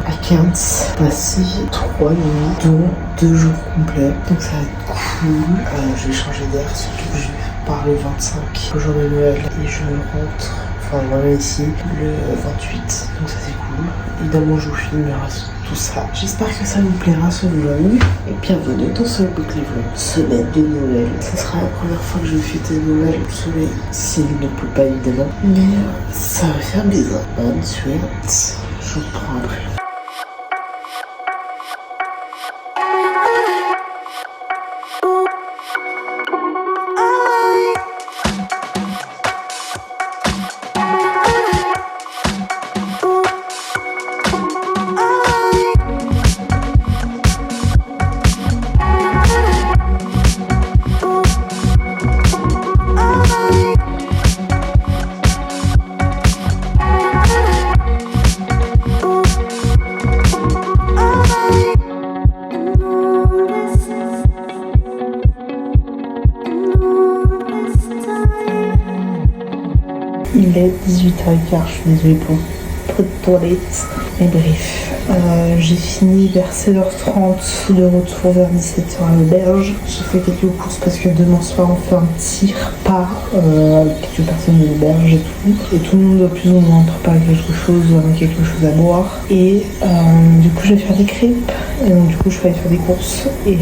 à Cairns, passer 3 nuits, dont 2 jours complets. Donc ça va être cool. Je vais changer d'air, surtout que je pars le 25, au jour de Noël, et je rentre, enfin je reviens ici le 28. Donc ça c'est cool. Évidemment je vous filmerai tout ça. J'espère que ça vous plaira ce vlog. Et bienvenue dans ce Weekly Vlog. Semaine de Noël. Ce sera la première fois que je vais fêter Noël au soleil. S'il ne pleut pas évidemment. Mais ça va faire bizarre. Bonne suite. Je vous prends après. Il est 18h15, je suis désolée pour peu de toilettes. Mais bref, j'ai fini vers 16h30, de retour vers 17h à l'auberge. J'ai fait quelques courses parce que demain soir on fait un petit repas avec quelques personnes de l'auberge et tout. Et tout le monde doit plus ou moins préparer quelque chose, avoir quelque chose à boire. Et du coup je vais faire des crêpes. Et donc du coup je vais aller faire des courses. Et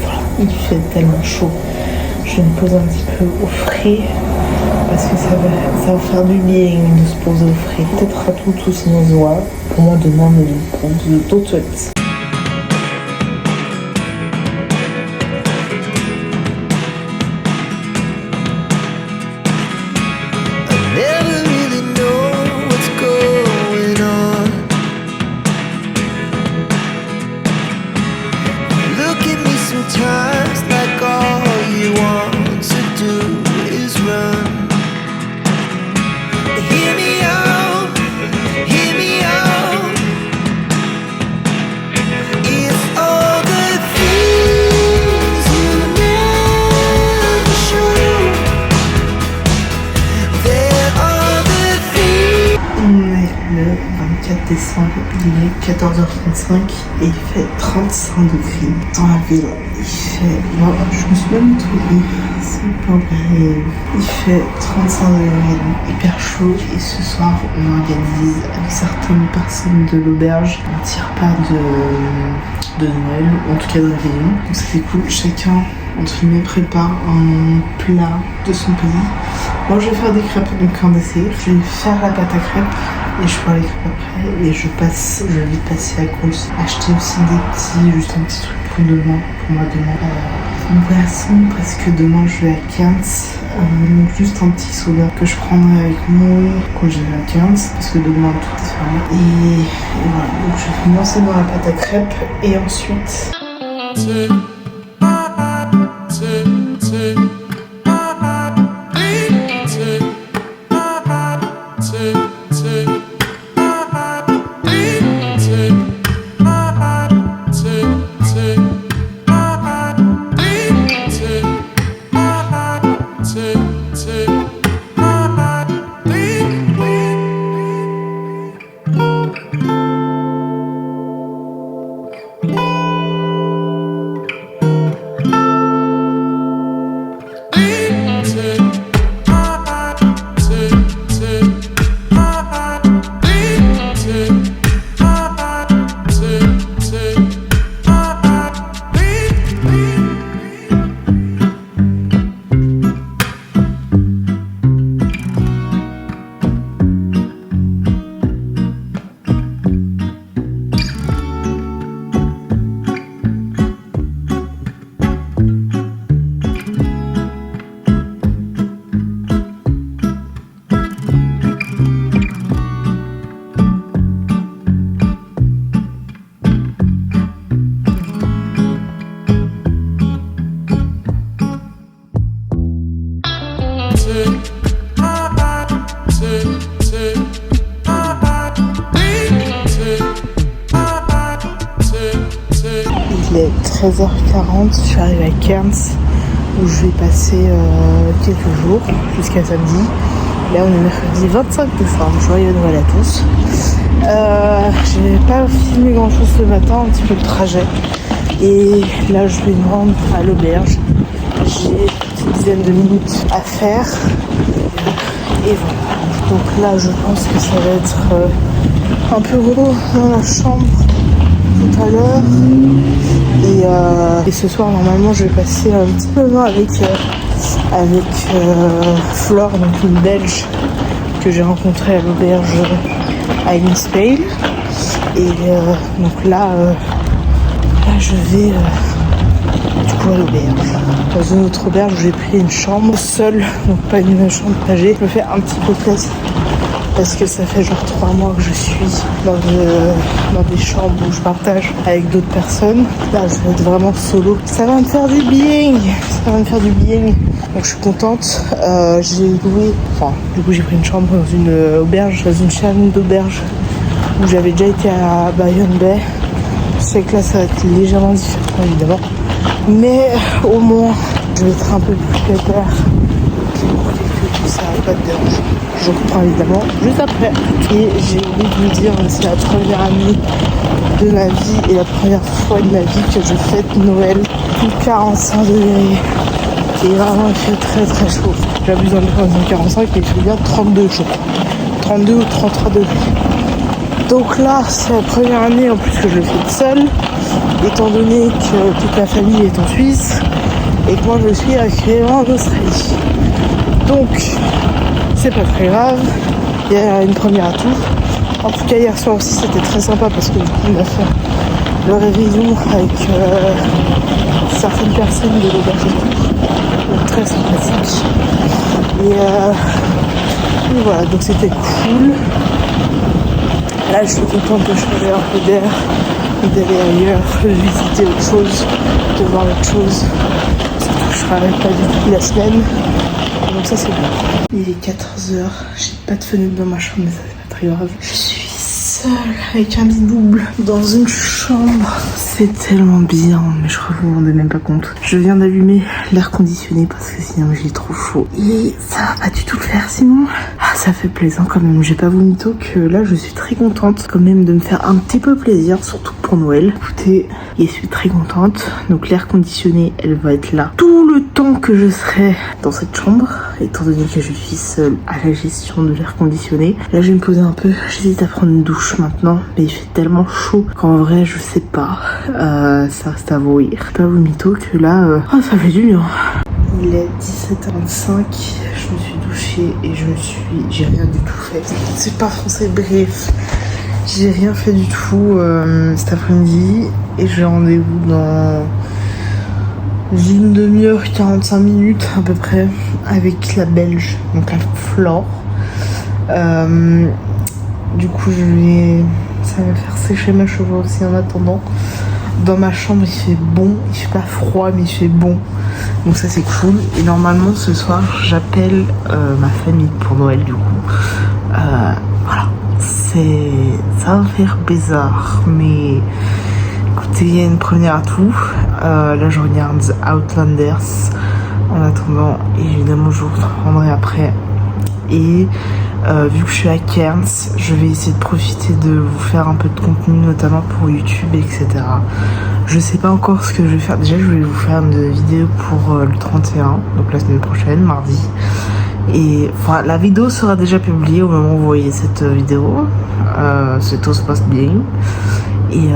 voilà, il fait tellement chaud. Je vais me poser un petit peu au frais. Parce que ça va faire du bien de se poser au frais. Peut-être à tout sinon on se voit. Pour moi demain on est de toilettes. Décembre, il est 14h35 et il fait 35 degrés dans la ville. Il fait... Bon, je me suis même trouvée, c'est pas vrai. Il fait 35 degrés, donc hyper chaud. Et ce soir, on organise avec certaines personnes de l'auberge un petit repas de Noël, en tout cas de réveillon. Donc c'était cool, chacun entre guillemets prépare un plat de son pays. Moi je vais faire des crêpes, donc un dessert. Je vais faire la pâte à crêpes et je ferai les crêpes après. Et je vais vite passer à Coles, acheter aussi juste un petit truc pour demain, pour moi demain. Une boisson, parce que demain je vais à Cairns. Donc juste un petit soda que je prendrai avec moi quand je vais à Cairns, parce que demain tout est fermé. Et voilà, donc je vais me lancer dans la pâte à crêpes et ensuite... Il est 13h40, je suis arrivée à Cairns où je vais passer quelques jours jusqu'à samedi. Là on est mercredi 25 décembre, joyeux Noël à tous. J'ai pas filmé grand chose ce matin, un petit peu le trajet. Et là je vais me rendre à l'auberge. J'ai une dizaine de minutes à faire. Et voilà. Donc là je pense que ça va être un peu relou dans la chambre tout à l'heure. Et ce soir normalement je vais passer un petit moment avec Flore, donc une Belge que j'ai rencontrée à l'auberge à Innisfail. Et donc là je vais du coup à l'auberge. Dans une autre auberge où j'ai pris une chambre seule, donc pas une chambre partagée. Je me fais un petit peu plaisir parce que ça fait genre 3 mois que je suis dans des chambres où je partage avec d'autres personnes. Là je vais être vraiment solo. Ça va me faire du bien. Ça va me faire du bien. Donc je suis contente. J'ai loué, du coup j'ai pris une chambre dans une auberge, dans une chaîne d'auberges où j'avais déjà été à Byron Bay. Je sais que là ça va être légèrement différent évidemment, mais au moins je vais être un peu plus pépère. Ça va pas te déranger. Je reprends évidemment juste après. Et j'ai oublié de vous dire, c'est la première année de ma vie et la première fois de ma vie que je fête Noël sous 45 degrés. Et vraiment il fait très très chaud. J'abuse en disant 45 mais il fait bien 32 chaud. 32 ou 33 degrés. Donc là, c'est la première année en plus que je le fais seule, étant donné que toute la famille est en Suisse et que moi je suis actuellement en Australie. Donc, c'est pas très grave, il y a une première à tout. En tout cas, hier soir aussi, c'était très sympa parce que du coup, on a fait le réveillon avec certaines personnes de l'auberge. Donc, très sympathique. Et voilà, donc c'était cool. Là, je suis contente de changer un peu d'air, d'aller ailleurs, de visiter autre chose, de voir autre chose. Surtout que je travaille pas du tout la semaine. Donc ça, c'est bien. Il est 14h, j'ai pas de fenêtre dans ma chambre, mais ça, c'est pas très grave. Je suis seule avec un lit double dans une chambre. C'est tellement bien, mais je crois que vous vous rendez même pas compte. Je viens d'allumer l'air conditionné parce que sinon j'ai trop chaud. Et ça va pas du tout le faire sinon. Ah, ça fait plaisir quand même. J'ai pas vous mytho que là je suis très contente quand même de me faire un petit peu plaisir, surtout pour Noël. Écoutez, je suis très contente. Donc l'air conditionné, elle va être là tout le temps que je serai dans cette chambre, étant donné que je suis seule à la gestion de l'air conditionné. Là je vais me poser un peu. J'hésite à prendre une douche maintenant, mais il fait tellement chaud qu'en vrai je sais pas. Ça reste à voir. Pas vous mytho que là, ça fait du bien. Il est 17h25, je me suis douchée et j'ai rien du tout fait. C'est pas français, bref. J'ai rien fait du tout cet après-midi et j'ai rendez-vous dans une demi-heure, 45 minutes à peu près avec la Belge, donc la Flore. Du coup, ça va faire sécher mes cheveux aussi en attendant. Dans ma chambre, il fait bon, il fait pas froid, mais il fait bon. Donc ça, c'est cool. Et normalement, ce soir, j'appelle ma famille pour Noël, du coup. Voilà. Ça va faire bizarre, mais écoutez, il y a une première à tout. Là, je regarde Outlanders en attendant. Et évidemment, je vous reprendrai après. Et vu que je suis à Cairns, je vais essayer de profiter de vous faire un peu de contenu, notamment pour YouTube, etc. Je sais pas encore ce que je vais faire. Déjà, je vais vous faire une vidéo pour le 31, donc la semaine prochaine, mardi. Et enfin, la vidéo sera déjà publiée au moment où vous voyez cette vidéo. Si tout se passe bien. Et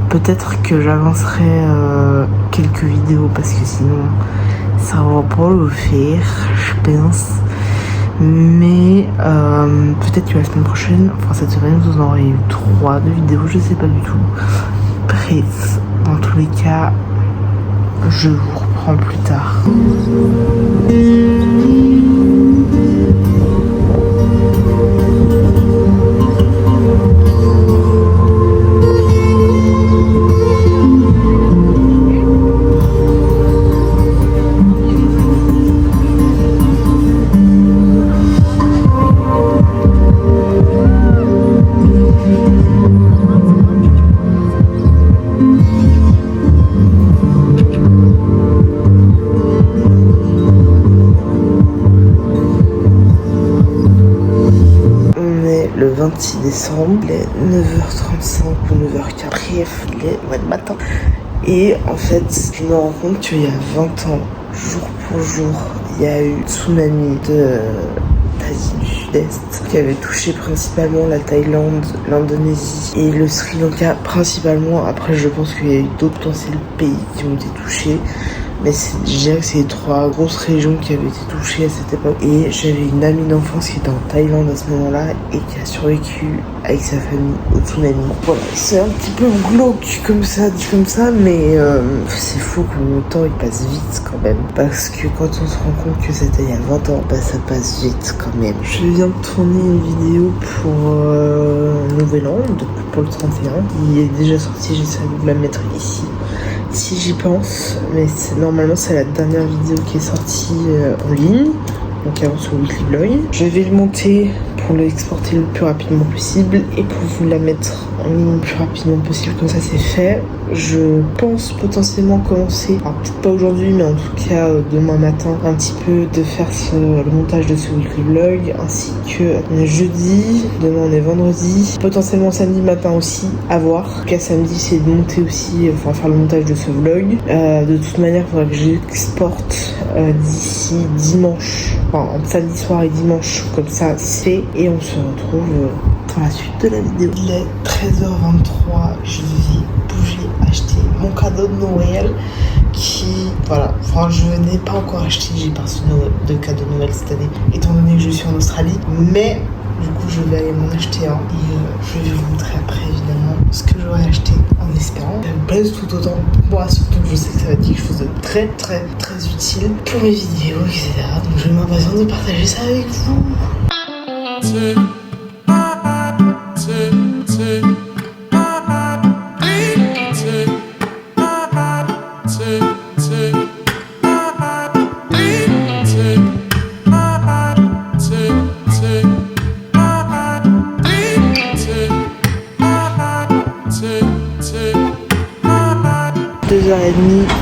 peut-être que j'avancerai quelques vidéos parce que sinon, ça va pas le faire, je pense. Mais peut-être que la semaine prochaine, enfin cette semaine, vous en aurez eu 3 de vidéos, je sais pas du tout. Bref, dans tous les cas, je vous reprends plus tard. 26 décembre, il est 9h35 ou 9h15, bref, il est le matin. Et en fait, je me rends compte qu'il y a 20 ans, jour pour jour, il y a eu tsunami d'Asie du Sud-Est qui avait touché principalement la Thaïlande, l'Indonésie et le Sri Lanka principalement. Après, je pense qu'il y a eu d'autres potentiels pays qui ont été touchés. Mais je dirais que c'est les 3 grosses régions qui avaient été touchées à cette époque. Et j'avais une amie d'enfance qui était en Thaïlande à ce moment-là et qui a survécu avec sa famille au tsunami. Voilà, c'est un petit peu glauque comme ça, dit comme ça, mais c'est fou que le temps il passe vite quand même. Parce que quand on se rend compte que c'était il y a 20 ans, bah ça passe vite quand même. Je viens de tourner une vidéo pour Nouvel An, donc pour le 31. Il est déjà sorti, j'essaie de vous la mettre ici. Si j'y pense, mais normalement c'est la dernière vidéo qui est sortie en ligne, donc avant sur Weekly Vlog. Je vais le monter pour l'exporter le plus rapidement possible et pour vous la mettre en ligne le plus rapidement possible, comme ça c'est fait. Je pense potentiellement commencer, alors peut-être pas aujourd'hui, mais en tout cas demain matin, un petit peu de faire le montage de ce Weekly Vlog, ainsi que jeudi, demain on est vendredi, potentiellement samedi matin aussi, à voir. En tout cas samedi c'est de monter aussi, faire le montage de ce vlog. De toute manière il faudra que j'exporte d'ici dimanche, en samedi soir et dimanche, comme ça c'est, et on se retrouve dans la suite de la vidéo. Il est 13h23, je vais bouger acheter mon cadeau de Noël qui, voilà, enfin je n'ai pas encore acheté, j'ai pas reçu de cadeau de Noël cette année étant donné que je suis en Australie, mais du coup je vais aller m'en acheter un et je vais vous montrer après évidemment ce que j'aurais acheté en espérant qu'elle me plaise tout autant pour moi, surtout que je sais que ça va être quelque chose de très très très utile pour mes vidéos etc, donc je m'impatiente de partager ça avec vous.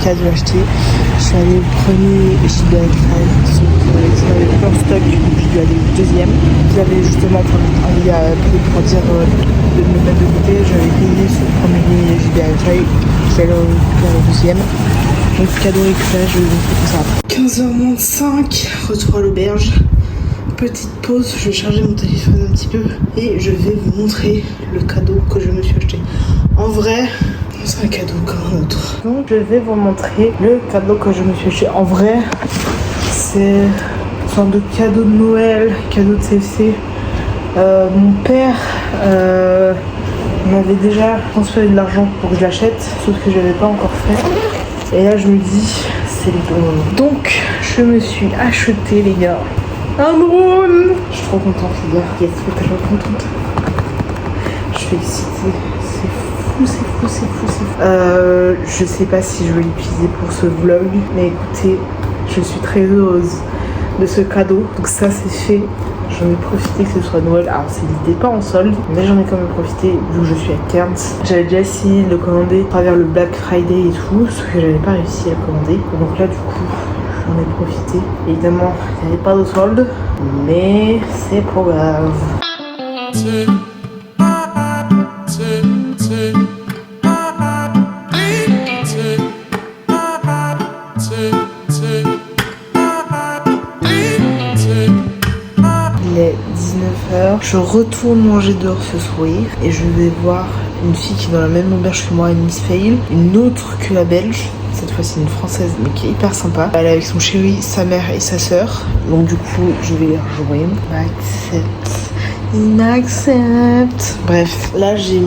Cadeau acheté. Je suis allée au premier JB Crime, qui n'avait plus en stock, donc je suis allée au deuxième. J'avais justement, il y a pour dire de me mettre de côté, j'avais payé ce premier JB Crime, je suis allée au deuxième. Donc cadeau exprès, je vais vous montrer tout ça. 15h moins 5, retour à l'auberge. Petite pause, je vais charger mon téléphone un petit peu et je vais vous montrer le cadeau que je me suis acheté. En vrai, c'est un cadeau comme un autre. Donc je vais vous montrer le cadeau que je me suis acheté. En vrai, c'est une sorte de cadeau de Noël, cadeau de CFC. Mon père m'avait déjà transféré de l'argent pour que je l'achète, sauf que je l'avais pas encore fait. Et là je me dis, c'est le bon moment. Donc je me suis acheté, les gars, un drone. Je suis trop contente, les gars. Yes, je suis trop contente. Je suis excitée. C'est fou. Je sais pas si je vais l'utiliser pour ce vlog, mais écoutez, je suis très heureuse de ce cadeau. Donc ça c'est fait. J'en ai profité que ce soit Noël. Alors c'est l'idée pas en solde, mais j'en ai quand même profité vu que je suis à Cairns. J'avais déjà essayé de le commander à travers le Black Friday et tout, sauf que j'avais pas réussi à le commander. Donc là du coup, j'en ai profité. Évidemment, il n'y avait pas de solde, mais c'est pas grave. Il est 19h, je retourne manger dehors ce soir et je vais voir une fille qui est dans la même auberge que moi, une Miss Fail, une autre que la belge, cette fois-ci une française mais qui est hyper sympa. Elle est avec son chéri, sa mère et sa sœur, donc du coup je vais les rejoindre. Il m'accepte. Bref, là j'ai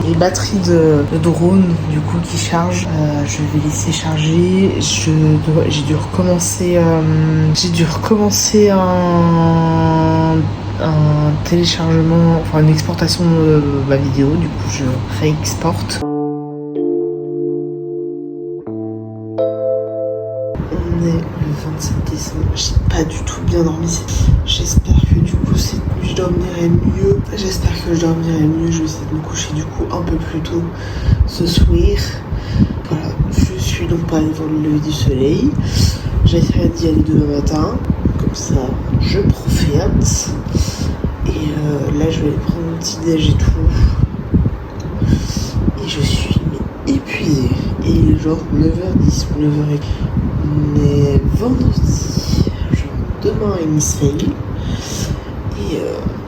les batteries de drone du coup qui chargent. Je vais laisser charger. J'ai dû recommencer un téléchargement, enfin une exportation de ma vidéo. Du coup je réexporte. On est le 27 décembre. J'ai pas du tout bien dormi. J'espère que du coup je dormirai mieux. J'espère que je dormirai mieux. Je vais essayer de me coucher du coup un peu plus tôt ce soir. Voilà, je suis donc pas allée voir le lever du soleil. J'essaierai d'y aller demain matin. Comme ça, je profite. Et Et là, je vais prendre mon petit déj et tout. Et je suis épuisée. Et il est genre 9h10 ou 9h30. Mais vendredi, genre demain, il Miss Fail. Et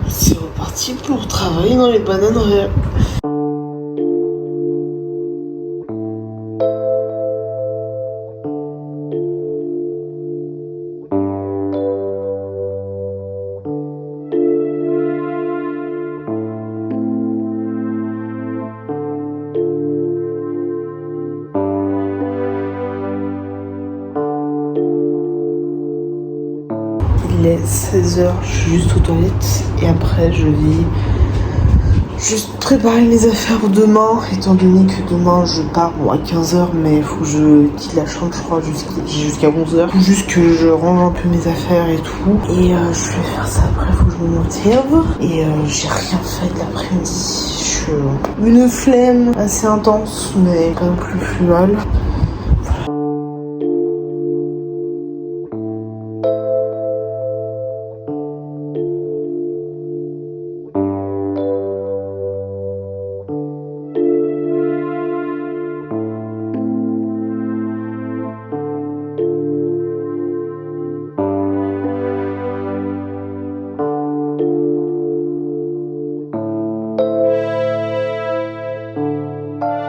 c'est reparti pour travailler dans les bananeries. Il est 16h, je suis juste aux toilettes et après je vais juste préparer mes affaires pour demain, étant donné que demain je pars à 15h, mais il faut que je quitte la chambre, je crois, jusqu'à 11h. Faut juste que je range un peu mes affaires et tout. Et je vais faire ça après, il faut que je me motive. Et j'ai rien fait de l'après-midi. Je suis une flemme assez intense, mais pas non plus mal.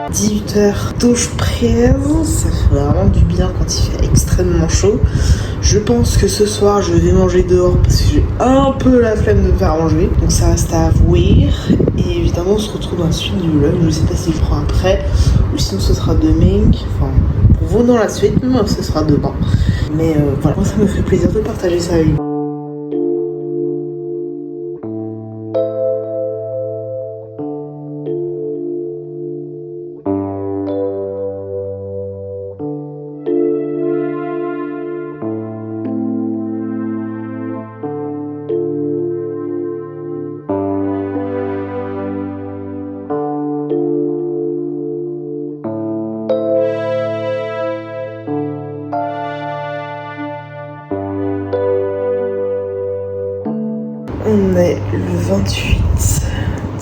« 18h, douche prise, ça fait vraiment du bien quand il fait extrêmement chaud. Je pense que ce soir je vais manger dehors parce que j'ai un peu la flemme de me faire manger. Donc ça reste à avouer. Et évidemment on se retrouve dans la suite du vlog. Je sais pas si je prends après ou sinon ce sera demain. Enfin pour vous dans la suite, moi ce sera demain. Mais voilà, moi ça me fait plaisir de partager ça avec vous. On est le 28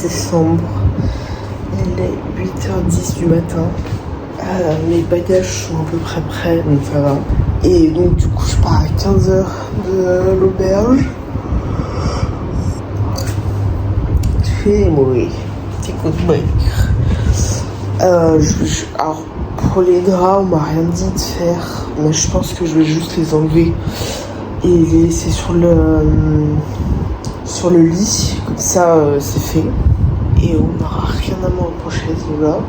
décembre, il est 8h10 du matin. Mes bagages sont à peu près prêts, donc ça va. Et donc du coup je pars à 15h de l'auberge. C'est mauvais, c'est quoi de alors pour les draps on m'a rien dit de faire, mais je pense que je vais juste les enlever et les laisser sur le lit, comme ça c'est fait et on n'aura rien à me reprocher à ce niveau-là.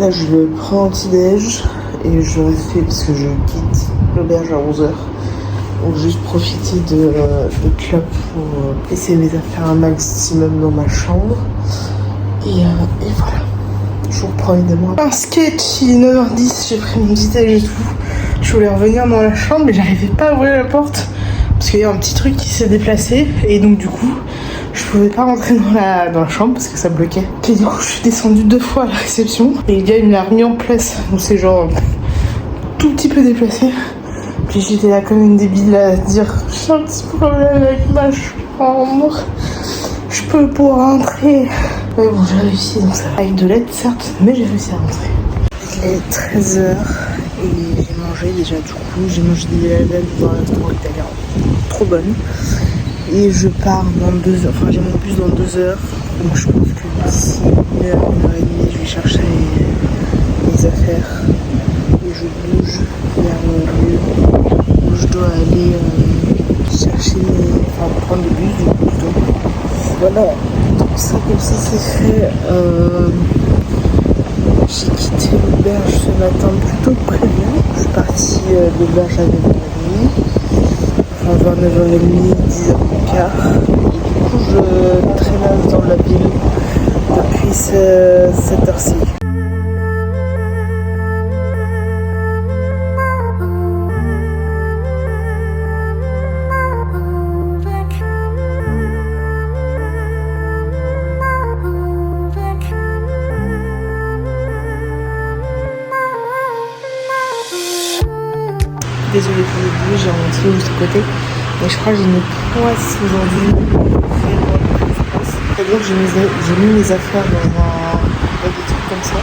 Là je vais prendre un petit déj et je reste parce que je quitte l'auberge à 11h, donc juste profiter de club pour laisser mes affaires un maximum dans ma chambre et voilà. Je vous reprends évidemment un sketch, il est 9h10, j'ai pris mon petit déj et tout. Je voulais revenir dans la chambre mais j'arrivais pas à ouvrir la porte parce qu'il y a un petit truc qui s'est déplacé et donc du coup je pouvais pas rentrer dans la chambre parce que ça bloquait. Et du coup je suis descendue 2 fois à la réception et le gars il me l'a remis en place, donc c'est genre tout petit peu déplacé. Puis j'étais là comme une débile à dire j'ai un petit problème avec ma chambre, je peux pas rentrer. Mais bon j'ai réussi, donc ça va. Avec de l'aide certes, mais j'ai réussi à rentrer. Il est 13h et j'ai mangé déjà du coup, j'ai mangé des lasagnes dans un restaurant italien, trop bonne. Et je pars dans 2 heures, enfin j'ai mon bus dans 2 heures, donc je pense que d'ici 1h, 1h30 je vais chercher mes affaires et je bouge vers le lieu où je dois aller chercher prendre le bus du coup plutôt. Voilà, donc ça comme ça c'est fait. J'ai quitté l'auberge ce matin plutôt prévu. Je suis partie de l'auberge à 9h30. Enfin vers 9h30, 10h15. Et du coup je traînasse dans la ville depuis cette heure-ci. Désolée pour le bruit, j'ai un stylo de ce côté. Mais je crois que j'ai une poisse aujourd'hui. C'est-à-dire que j'ai mis mes affaires dans des trucs comme ça.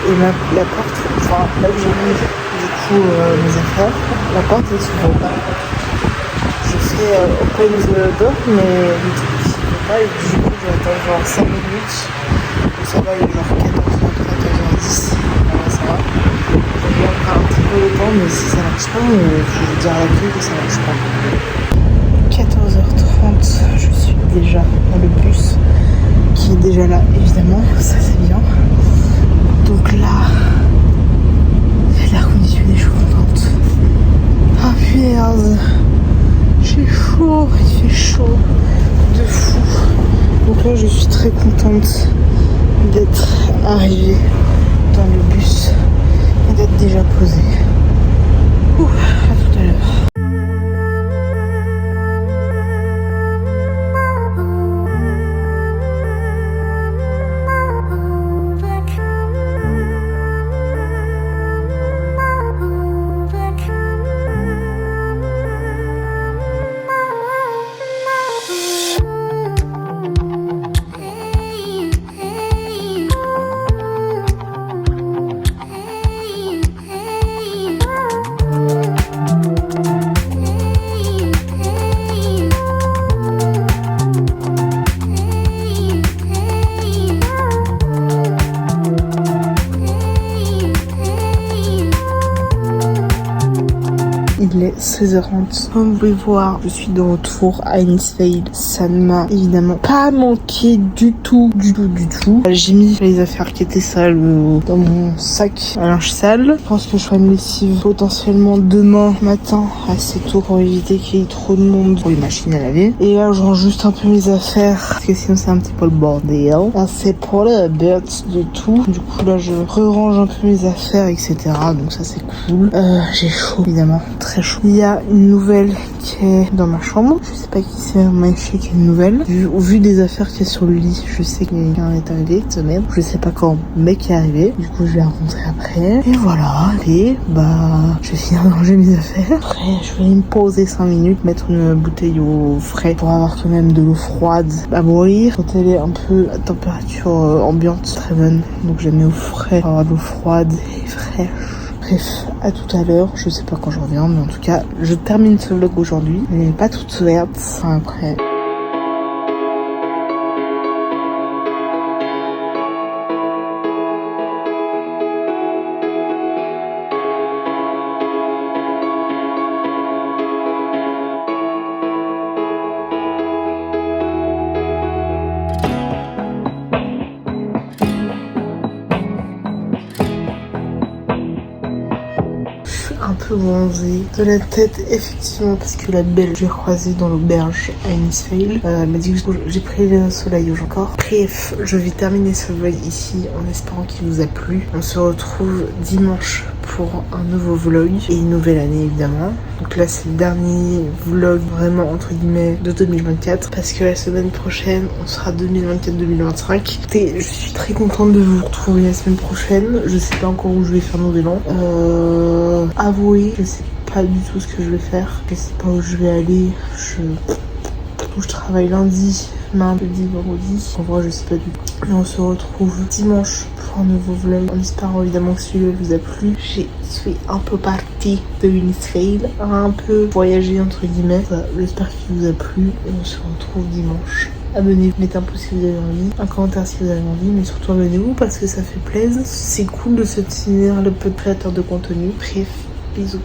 Et la porte, enfin là où j'ai mis du coup mes affaires, la porte elle s'ouvre pas. Je fais open the door, mais le truc ne s'ouvre pas et du coup j'attends genre 5 minutes. Donc ça va, il est genre 14h30, 14h10. Voilà, ça va. J'ai encore un petit peu de temps, mais si ça marche pas, je vais dire à la clé que ça marche pas. 14h30, je suis déjà dans le bus qui est déjà là, évidemment, ça c'est bien. Donc là, il y a de l'air conditionné, je suis contente. Ah punaise, j'ai chaud, il fait chaud de fou. Donc là, je suis très contente d'être arrivée dans le bus et d'être déjà posée. Ouh, à tout à l'heure. Il est 16h30. Comme vous pouvez voir, je suis de retour à Innisfail. Ça ne m'a évidemment pas manqué du tout. J'ai mis les affaires qui étaient sales dans mon sac à linge sale. Je pense que je ferai une lessive potentiellement demain matin assez tôt pour éviter qu'il y ait trop de monde pour les machines à laver. Et là, je range juste un peu mes affaires parce que sinon c'est un petit peu le bordel. Là, c'est pour le but de tout. Du coup, là, je re-range un peu mes affaires, etc. Donc ça, c'est cool. J'ai chaud, évidemment. Très chaud. Il y a une nouvelle qui est dans ma chambre. Je sais pas qui c'est, mais je sais qu'il y a une nouvelle. Au vu des affaires qu'il y a sur le lit, je sais qu'il y a quelqu'un est arrivé cette semaine. Je sais pas quand, mais qui est arrivé. Du coup, je vais la rencontrer après. Et voilà. Et je vais finir de ranger mes affaires. Après, je vais me poser 5 minutes, mettre une bouteille au frais pour avoir quand même de l'eau froide à boire. Quand elle est un peu à température ambiante, très bonne. Donc, je la mets au frais pour avoir de l'eau froide et fraîche. Bref, à tout à l'heure, je sais pas quand je reviens, mais en tout cas, je termine ce vlog aujourd'hui. Elle n'est pas toute verte, après. Un peu bronzée de la tête effectivement parce que la belle j'ai croisée dans l'auberge à Innisfail m'a dit que j'ai pris le soleil encore. Bref, je vais terminer ce vlog ici en espérant qu'il vous a plu. On se retrouve dimanche pour un nouveau vlog et une nouvelle année évidemment. Donc là c'est le dernier vlog vraiment entre guillemets de 2024 parce que la semaine prochaine on sera 2024-2025. Et je suis très contente de vous retrouver la semaine prochaine. Je sais pas encore où je vais faire Nouvel An. Avouez, je sais pas du tout ce que je vais faire. Je sais pas où je vais aller. Je travaille lundi, mardi, vendredi. En vrai, je sais pas du tout. Et on se retrouve dimanche pour un nouveau vlog. En espérant évidemment que celui-là vous a plu. Je suis un peu partie de Innisfail, un peu voyagé entre guillemets. J'espère qu'il vous a plu et on se retrouve dimanche. Abonnez-vous, mettez un pouce si vous avez envie, un commentaire si vous avez envie, mais surtout abonnez-vous parce que ça fait plaisir. C'est cool de se tenir le peu de créateur de contenu. Bref, bisous.